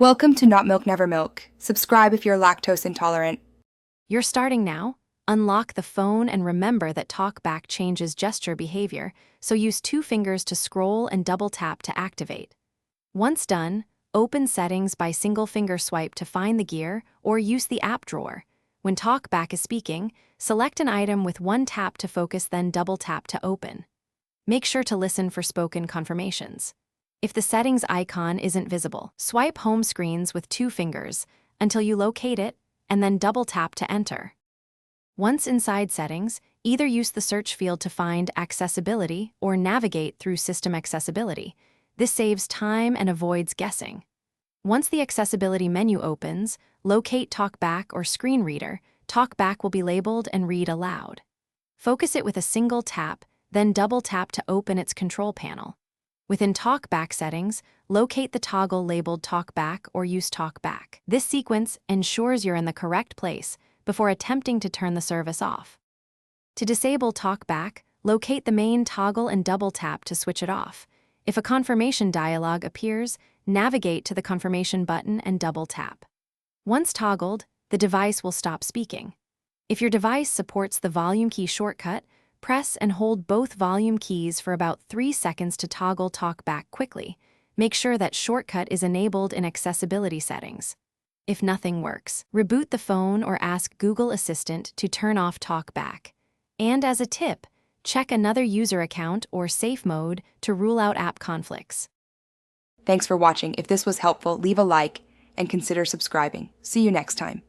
Welcome to Not Milk Never Milk. Subscribe if you're lactose intolerant. You're starting now. Unlock the phone and remember that Talkback changes gesture behavior, so use 2 fingers to scroll and double tap to activate. Once done, open Settings by single finger swipe to find the gear or use the app drawer. When Talkback is speaking, select an item with 1 tap to focus, then double tap to open. Make sure to listen for spoken confirmations. If the settings icon isn't visible, swipe home screens with 2 fingers until you locate it and then double tap to enter. Once inside settings, either use the search field to find accessibility or navigate through system accessibility. This saves time and avoids guessing. Once the accessibility menu opens, locate Talkback or screen reader. Talkback will be labeled and read aloud. Focus it with a single tap, then double tap to open its control panel. Within Talkback settings, locate the toggle labeled Talkback or use Talkback. This sequence ensures you're in the correct place before attempting to turn the service off. To disable Talkback, locate the main toggle and double tap to switch it off. If a confirmation dialog appears, navigate to the confirmation button and double tap. Once toggled, the device will stop speaking. If your device supports the volume key shortcut, press and hold both volume keys for about 3 seconds to toggle Talkback quickly. Make sure that shortcut is enabled in accessibility settings. If nothing works, reboot the phone or ask Google Assistant to turn off Talkback. And as a tip, check another user account or safe mode to rule out app conflicts. Thanks for watching. If this was helpful, leave a like and consider subscribing. See you next time.